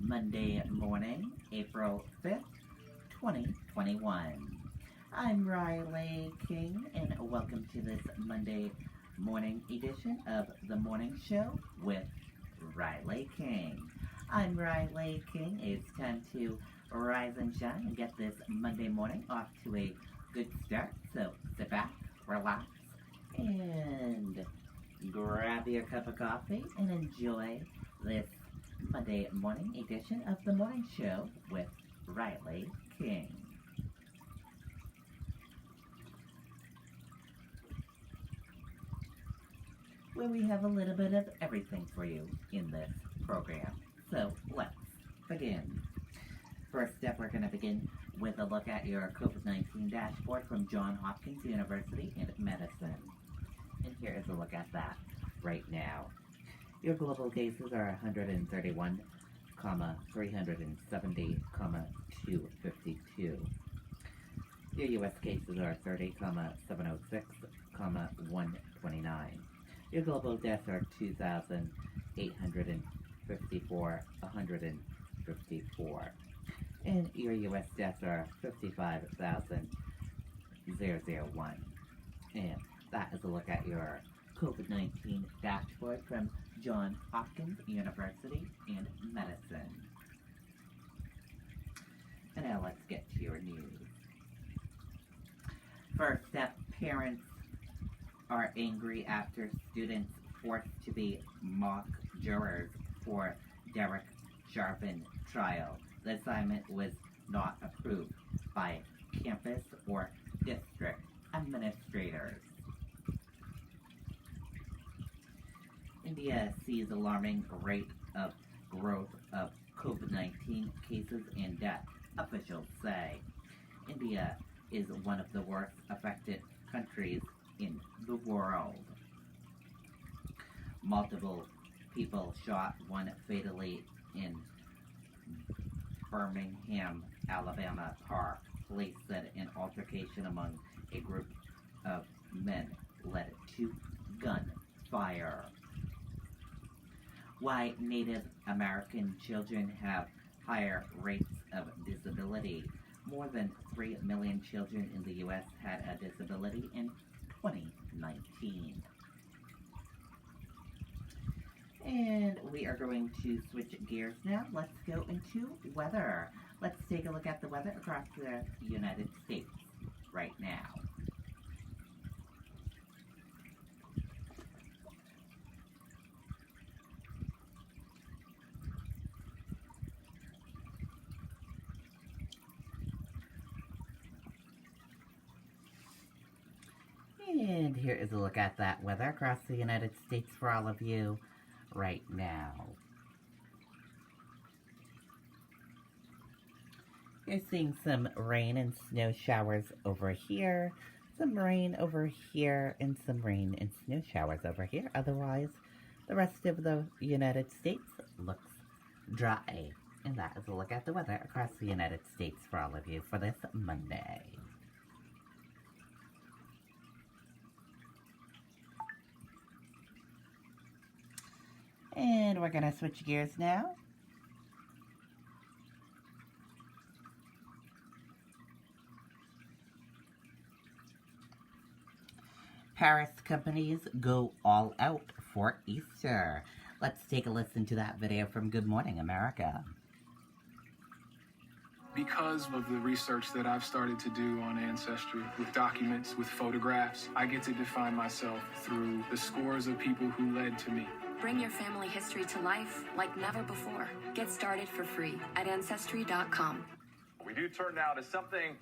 Monday morning, April 5th, 2021. I'm Riley King, and welcome to this Monday morning edition of The Morning Show with Riley King. I'm Riley King. It's time to rise and shine and get this Monday morning off to a good start. So sit back, relax, and grab your cup of coffee and enjoy this Monday morning edition of The Morning Show with Riley King. Where we have a little bit of everything for you in this program. So let's begin. First up, we're going to begin with a look at your COVID-19 dashboard from Johns Hopkins University in Medicine. And here is a look at that right now. Your global cases are 131,370,252. Your U.S. cases are 30,706,129. Your global deaths are 2,854,154. And your U.S. deaths are 55,001. And that is a look at your COVID-19 dashboard from Johns Hopkins University in Medicine. And now let's get to your news. First up, parents are angry after students forced to be mock jurors for Derek Chauvin trial. The assignment was not approved by campus or district administrators. India sees alarming rate of growth of COVID-19 cases and deaths, officials say. India is one of the worst affected countries in the world. Multiple people shot, one fatally in Birmingham, Alabama park. Police said an altercation among a group of men led to gunfire. Why Native American children have higher rates of disability. More than 3 million children in the U.S. had a disability in 2019. And we are going to switch gears now. Let's go into weather. Let's take a look at the weather across the United States right now. And here is a look at that weather across the United States for all of you right now. You're seeing some rain and snow showers over here, some rain over here, and some rain and snow showers over here. Otherwise, the rest of the United States looks dry. And that is a look at the weather across the United States for all of you for this Monday. And we're going to switch gears now. Paris companies go all out for Easter. Let's take a listen to that video from Good Morning America. Because of the research that I've started to do on Ancestry, with documents, with photographs, I get to define myself through the scores of people who led to me. Bring your family history to life like never before. Get started for free at Ancestry.com. We do turn now to something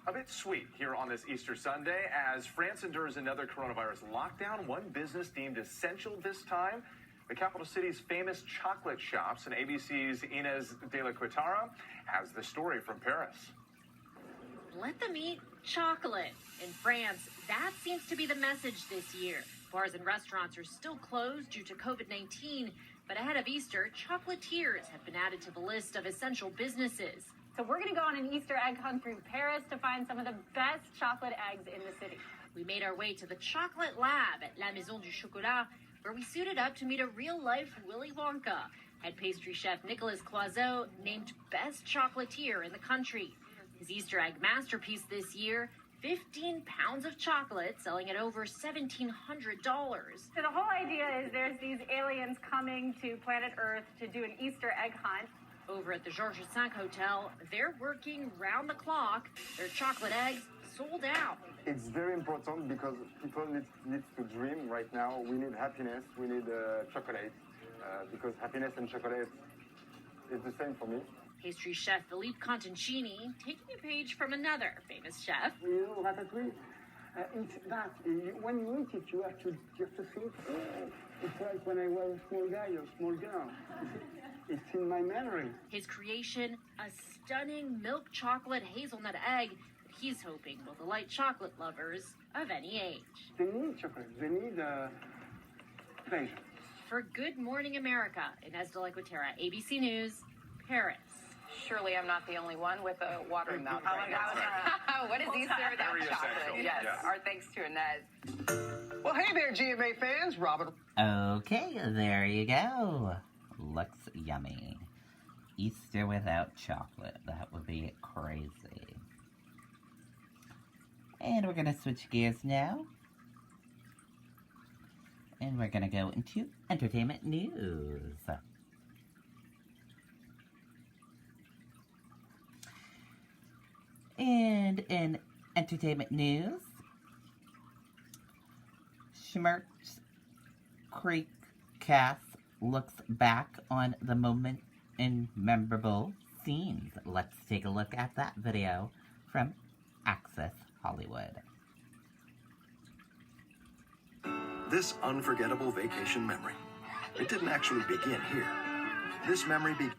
a bit sweet here on this Easter Sunday as France endures another coronavirus lockdown, one business deemed essential this time. The capital city's famous chocolate shops, and ABC's Inez de la Quintara has the story from Paris. Let them eat chocolate. In France, that seems to be the message this year. Bars and restaurants are still closed due to COVID-19, but ahead of Easter, chocolatiers have been added to the list of essential businesses. So we're going to go on an Easter egg hunt through Paris to find some of the best chocolate eggs in the city. We made our way to the chocolate lab at La Maison du Chocolat, where we suited up to meet a real-life Willy Wonka. Head pastry chef Nicolas Cloizeau named best chocolatier in the country. His Easter egg masterpiece this year, 15 pounds of chocolate selling at over $1,700. So the whole idea is there's these aliens coming to planet Earth to do an Easter egg hunt. Over at the Georges V Hotel, they're working round the clock. Their chocolate eggs sold out. It's very important because people need to dream right now. We need happiness, we need chocolate, because happiness and chocolate is the same for me. Pastry chef Philippe Contancini taking a page from another famous chef. You know, ratatouille, it's that. When you eat it, you have to think, oh, it's like when I was a small guy or small girl. It's in my memory. His creation, a stunning milk chocolate hazelnut egg that he's hoping will delight chocolate lovers of any age. They need chocolate. They need pleasure. For Good Morning America, Inez de la Cuetara, ABC News, Paris. Surely I'm not the only one with a watering mouth Oh right my now. What is Easter without Very chocolate? essential. Yes. Yeah. Our thanks to Inez. Well, hey there, GMA fans. Robin. Okay, there you go. Looks yummy. Easter without chocolate. That would be crazy. And we're going to switch gears now. And we're going to go into entertainment news. And in entertainment news, Schitt's Creek cast looks back on the moment in memorable scenes. Let's take a look at that video from Access Hollywood. This unforgettable vacation memory. It didn't actually begin here. This memory began.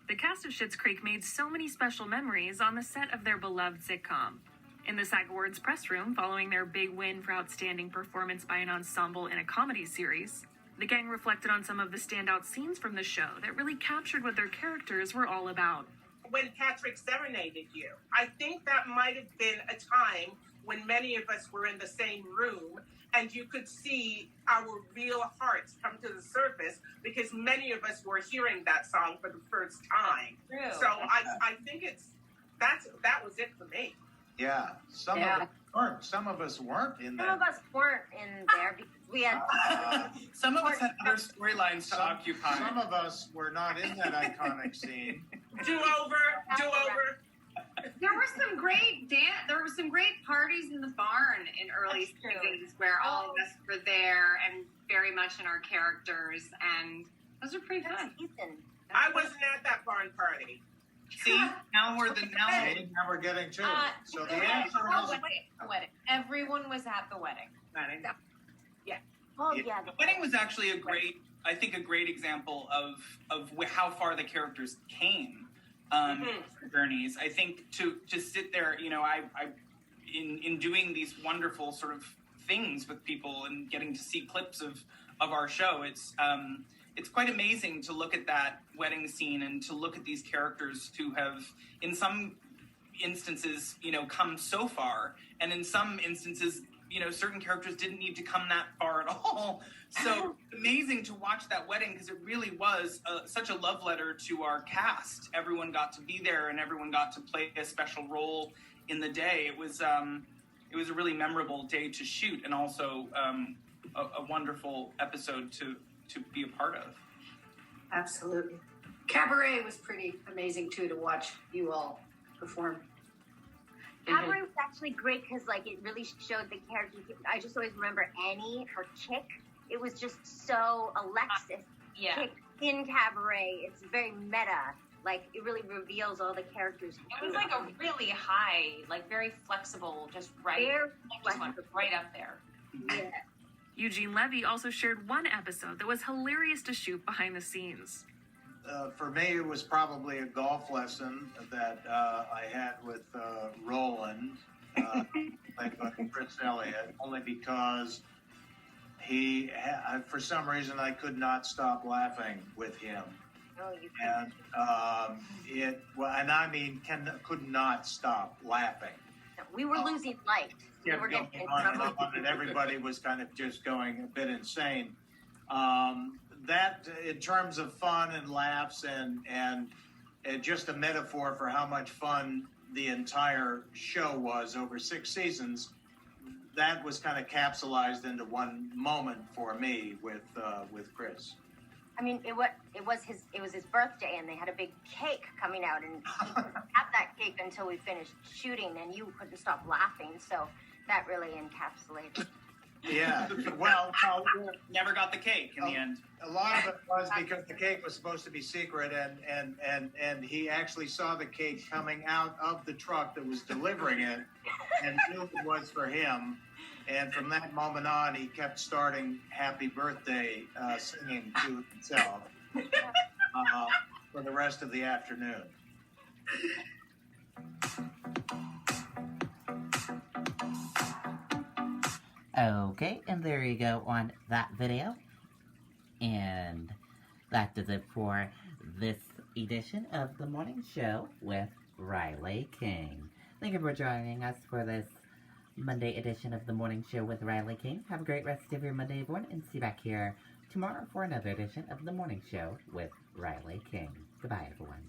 The cast of Schitt's Creek made so many special memories on the set of their beloved sitcom. In the SAG Awards press room, following their big win for outstanding performance by an ensemble in a comedy series, the gang reflected on some of the standout scenes from the show that really captured what their characters were all about. When Patrick serenaded you, I think that might have been a time when many of us were in the same room and you could see our real hearts come to the surface because many of us were hearing that song for the first time. True. So I think that was it for me. Yeah, some of us weren't. Some of us weren't in that. Some of us weren't in there because we had. Some of us had other storylines to occupy. Some of us were not in that iconic scene. Do over. There were some great There were some great parties in the barn in early seasons where all of us were there and very much in our characters, and those are pretty fun. I wasn't at that barn party. See, now we're getting to it. So the answer is wedding. Everyone was at the wedding. Yeah. Oh yeah. The wedding was actually a great example of how far the characters came. Journeys. I think to sit there, in doing these wonderful sort of things with people and getting to see clips of our show, it's quite amazing to look at that wedding scene and to look at these characters who have, in some instances, come so far, and in some instances, certain characters didn't need to come that far at all. So amazing to watch that wedding because it really was such a love letter to our cast. Everyone got to be there and everyone got to play a special role in the day. It was a really memorable day to shoot and also a wonderful episode to be a part of. Absolutely. Cabaret was pretty amazing too to watch you all perform. Cabaret was actually great because, it really showed the characters. I just always remember Annie, her chick. It was just so Alexis chick in Cabaret. It's very meta. It really reveals all the characters. It was a really high, very flexible, just right, right up there. Yeah. Eugene Levy also shared one episode that was hilarious to shoot behind the scenes. For me, it was probably a golf lesson that I had with Roland, played by Chris Elliott, only because for some reason, I could not stop laughing with him. Oh, you and could not stop laughing. We were losing light. Yeah, we were getting and everybody was kind of just going a bit insane. that in terms of fun and laughs and just a metaphor for how much fun the entire show was over 6 seasons, that was kind of capsulized into one moment for me with Chris. I mean, it was his birthday, and they had a big cake coming out, and he didn't have that cake until we finished shooting, and you couldn't stop laughing. So that really encapsulated. Yeah, well, never got the cake in the end. A lot of it was because the cake was supposed to be secret, and he actually saw the cake coming out of the truck that was delivering it, and knew it was for him. And from that moment on, he kept starting "Happy Birthday" singing to himself for the rest of the afternoon. Okay, and there you go on that video. And that does it for this edition of The Morning Show with Riley King. Thank you for joining us for this Monday edition of The Morning Show with Riley King. Have a great rest of your Monday, everyone, and see you back here tomorrow for another edition of The Morning Show with Riley King. Goodbye, everyone.